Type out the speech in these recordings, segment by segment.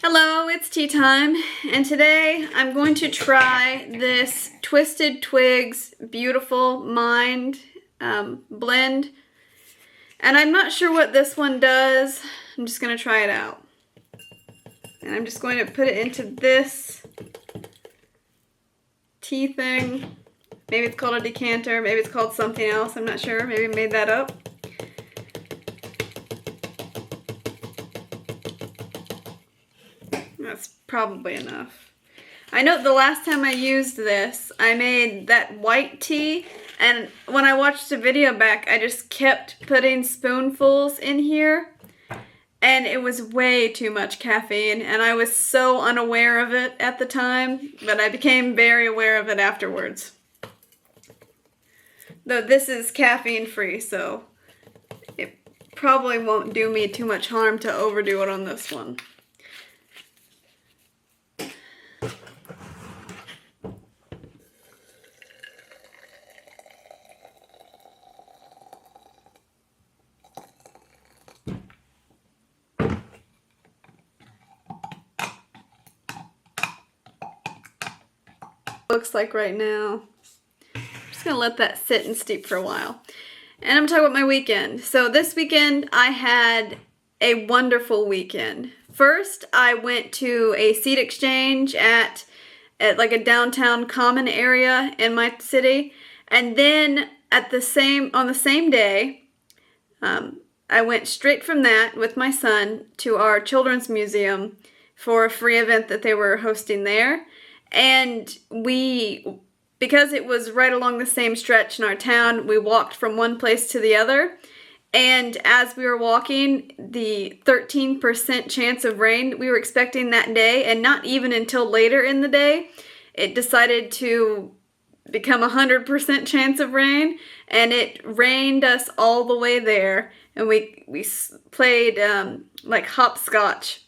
Hello, it's tea time, and today I'm going to try this Twisted Twigs Beautiful Mind blend. And I'm not sure what this one does. I'm just going to try it out. And I'm just going to put it into this tea thing. Maybe it's called a decanter, maybe it's called something else, I'm not sure. Maybe I made that up. That's probably enough. I know the last time I used this, I made that white tea, and when I watched the video back, I just kept putting spoonfuls in here, and it was way too much caffeine, and I was so unaware of it at the time, but I became very aware of it afterwards. Though this is caffeine free, so it probably won't do me too much harm to overdo it on this one. Looks like right now. I'm just gonna let that sit and steep for a while. And I'm gonna talk about my weekend. So this weekend I had a wonderful weekend. First, I went to a seed exchange at like a downtown common area in my city, and then on the same day, I went straight from that with my son to our children's museum for a free event that they were hosting there. And because it was right along the same stretch in our town, we walked from one place to the other. And as we were walking, the 13% chance of rain we were expecting that day, and not even until later in the day, it decided to become 100% chance of rain, and it rained us all the way there. And we played like hopscotch,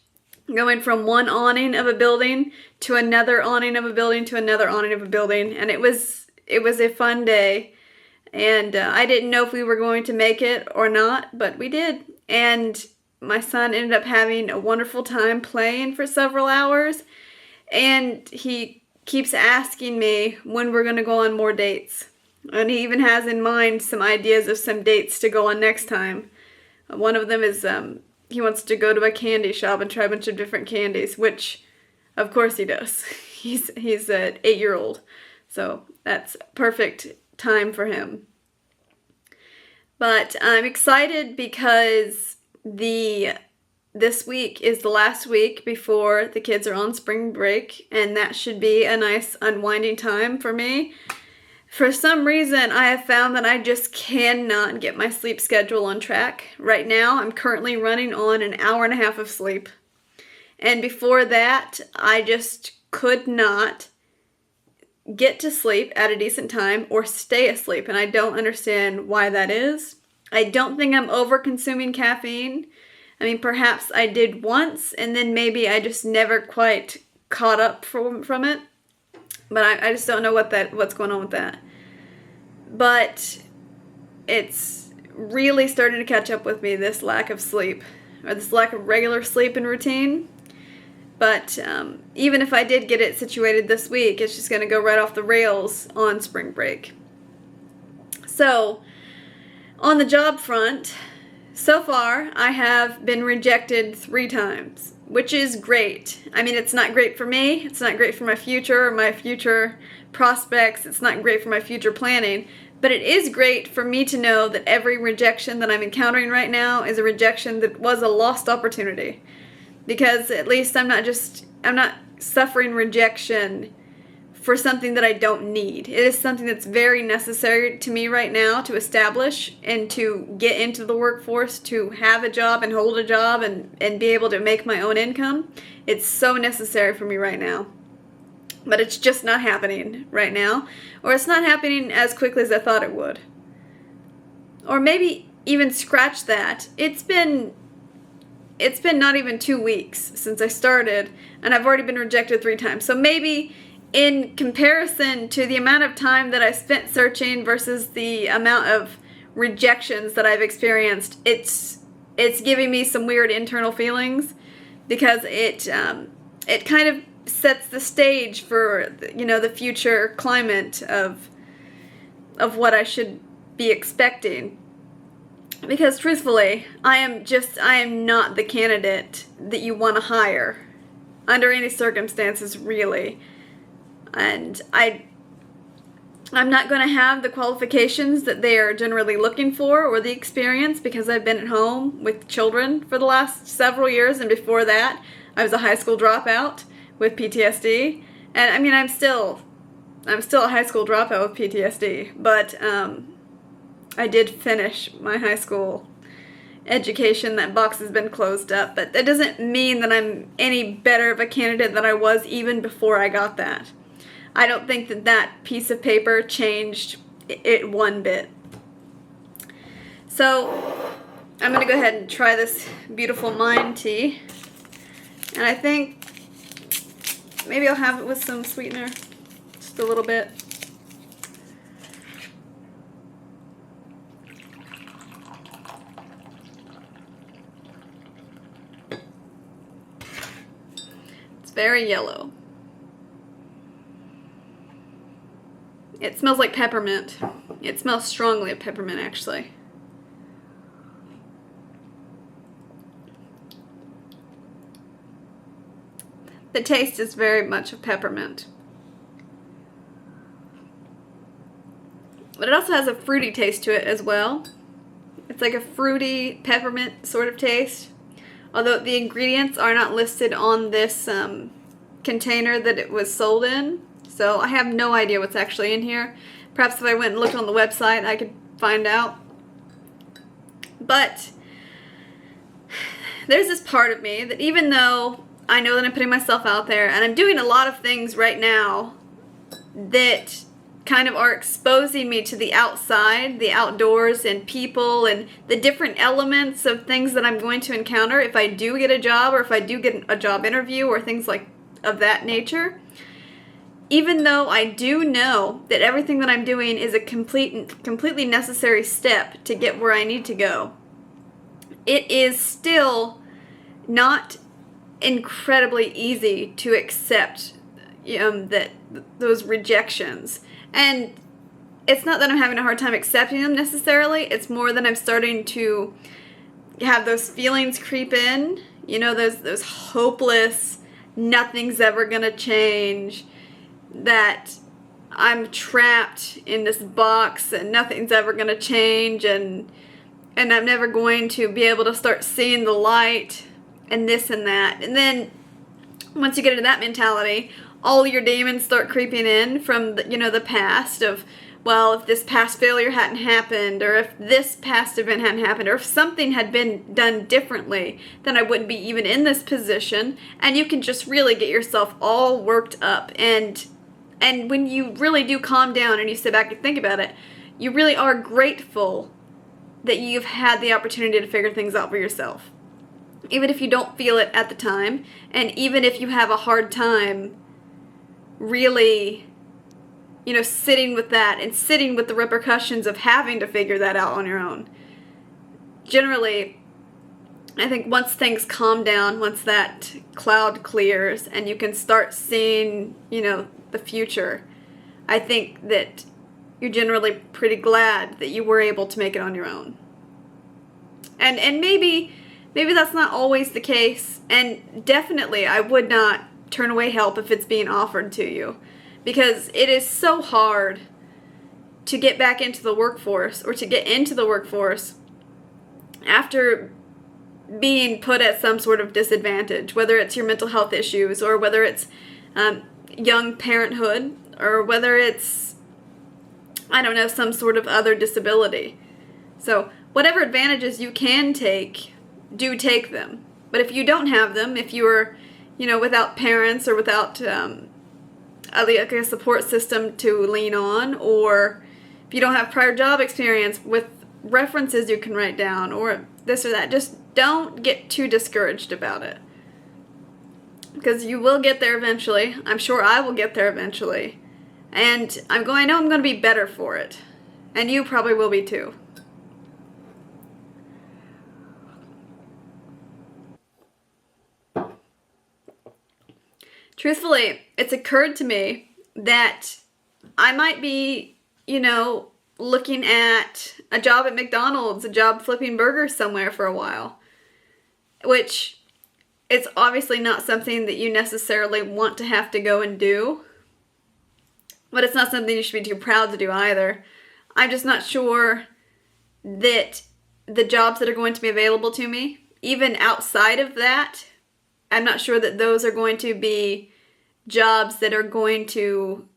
going from one awning of a building to another awning of a building to another awning of a building, and it was a fun day. And I didn't know if we were going to make it or not, but we did. And my son ended up having a wonderful time playing for several hours, and he keeps asking me when we're going to go on more dates. And he even has in mind some ideas of some dates to go on next time. One of them is he wants to go to a candy shop and try a bunch of different candies, which, of course, he does. He's an 8-year-old, so that's perfect time for him. But I'm excited because this week is the last week before the kids are on spring break, and that should be a nice unwinding time for me. For some reason, I have found that I just cannot get my sleep schedule on track. Right now, I'm currently running on an hour and a half of sleep. And before that, I just could not get to sleep at a decent time or stay asleep. And I don't understand why that is. I don't think I'm over-consuming caffeine. I mean, perhaps I did once, and then maybe I just never quite caught up from it. But I just don't know what's going on with that. But it's really starting to catch up with me, this lack of sleep, or this lack of regular sleep and routine. But even if I did get it situated this week, it's just going to go right off the rails on spring break. So, on the job front, so far I have been rejected 3 times. Which is great. I mean, it's not great for me. It's not great for my future prospects. It's not great for my future planning. But it is great for me to know that every rejection that I'm encountering right now is a rejection that was a lost opportunity. Because at least I'm not suffering rejection for something that I don't need. It is something that's very necessary to me right now to establish and to get into the workforce, to have a job and hold a job and be able to make my own income. It's so necessary for me right now. But it's just not happening right now. Or it's not happening as quickly as I thought it would. Or maybe even scratch that. It's been not even 2 weeks since I started, and I've already been rejected 3 times. So maybe in comparison to the amount of time that I spent searching versus the amount of rejections that I've experienced, it's giving me some weird internal feelings. because it kind of sets the stage for, you know, the future climate of what I should be expecting. Because truthfully, I am not the candidate that you want to hire under any circumstances, really. And I'm not going to have the qualifications that they are generally looking for, or the experience, because I've been at home with children for the last several years, and before that I was a high school dropout with PTSD. And I mean, I'm still a high school dropout with PTSD, but I did finish my high school education. That box has been closed up, but that doesn't mean that I'm any better of a candidate than I was even before I got that. I don't think that piece of paper changed it one bit. So I'm going to go ahead and try this beautiful Mind tea. And I think maybe I'll have it with some sweetener, just a little bit. It's very yellow. It smells like peppermint. It smells strongly of peppermint, actually. The taste is very much of peppermint. But it also has a fruity taste to it as well. It's like a fruity peppermint sort of taste. Although the ingredients are not listed on this container that it was sold in. So I have no idea what's actually in here. Perhaps if I went and looked on the website, I could find out. But there's this part of me that, even though I know that I'm putting myself out there and I'm doing a lot of things right now that kind of are exposing me to the outside, the outdoors, and people, and the different elements of things that I'm going to encounter if I do get a job, or if I do get a job interview, or things like of that nature. Even though I do know that everything that I'm doing is a completely necessary step to get where I need to go, it is still not incredibly easy to accept that those rejections. And it's not that I'm having a hard time accepting them necessarily. It's more that I'm starting to have those feelings creep in. You know, those hopeless, nothing's ever gonna change, that I'm trapped in this box and nothing's ever going to change, and I'm never going to be able to start seeing the light, and this and that. And then once you get into that mentality, all your demons start creeping in from the past of, well, if this past failure hadn't happened, or if this past event hadn't happened, or if something had been done differently, then I wouldn't be even in this position. And you can just really get yourself all worked up. And when you really do calm down and you sit back and think about it, you really are grateful that you've had the opportunity to figure things out for yourself. Even if you don't feel it at the time, and even if you have a hard time really, sitting with that and sitting with the repercussions of having to figure that out on your own. Generally, I think once things calm down, once that cloud clears and you can start seeing, the future, I think that you're generally pretty glad that you were able to make it on your own. And maybe that's not always the case, and definitely I would not turn away help if it's being offered to you, because it is so hard to get back into the workforce, or to get into the workforce after being put at some sort of disadvantage, whether it's your mental health issues, or whether it's young parenthood, or whether it's, some sort of other disability. So whatever advantages you can take, do take them. But if you don't have them, if you're, without parents, or without a support system to lean on, or if you don't have prior job experience with references you can write down, or this or that, just don't get too discouraged about it. Because you will get there eventually. I'm sure I will get there eventually. And I know I'm going to be better for it. And you probably will be too. truthfully, it's occurred to me that I might be, looking at a job at McDonald's, a job flipping burgers somewhere for a while, which it's obviously not something that you necessarily want to have to go and do, but it's not something you should be too proud to do either. I'm just not sure that the jobs that are going to be available to me, even outside of that, I'm not sure that those are going to be jobs that are going to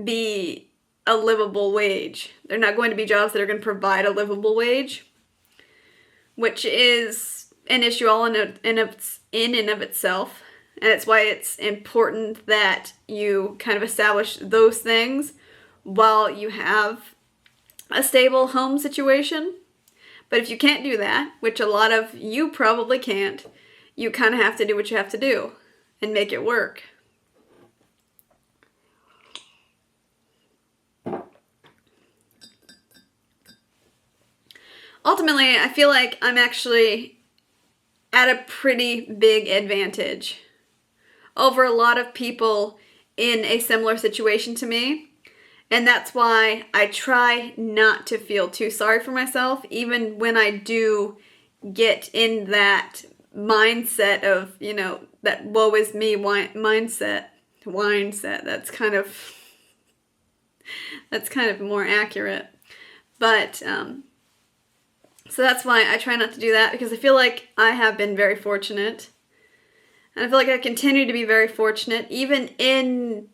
be a livable wage. They're not going to be jobs that are going to provide a livable wage, which is an issue all in and of itself. And it's why it's important that you kind of establish those things while you have a stable home situation. But if you can't do that, which a lot of you probably can't, you kind of have to do what you have to do and make it work. Ultimately, I feel like I'm actually at a pretty big advantage over a lot of people in a similar situation to me. And that's why I try not to feel too sorry for myself, even when I do get in that mindset of, that woe is me mindset. That's kind of more accurate. But, so that's why I try not to do that, because I feel like I have been very fortunate. And I feel like I continue to be very fortunate, even in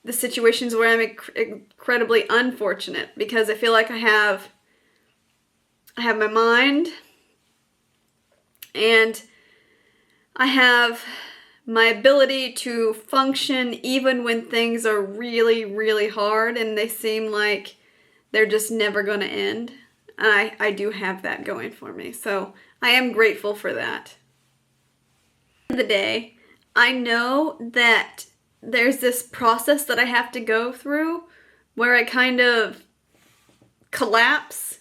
the situations where I'm incredibly unfortunate, because I feel like I have my mind, and I have my ability to function even when things are really, really hard and they seem like they're just never going to end. And I do have that going for me. So I am grateful for that. At the end of the day, I know that there's this process that I have to go through where I kind of collapse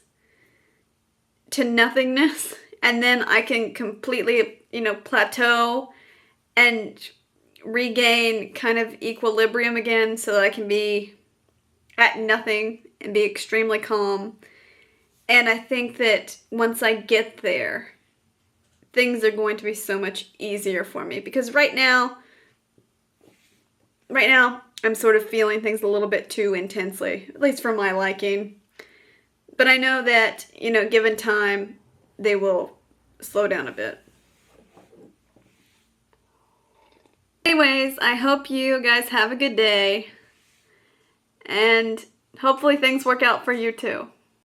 to nothingness, and then I can completely, plateau and regain kind of equilibrium again, so that I can be at nothing and be extremely calm. And I think that once I get there, things are going to be so much easier for me, because right now I'm sort of feeling things a little bit too intensely, at least for my liking. But I know that, given time, they will slow down a bit. Anyways, I hope you guys have a good day, and hopefully things work out for you too.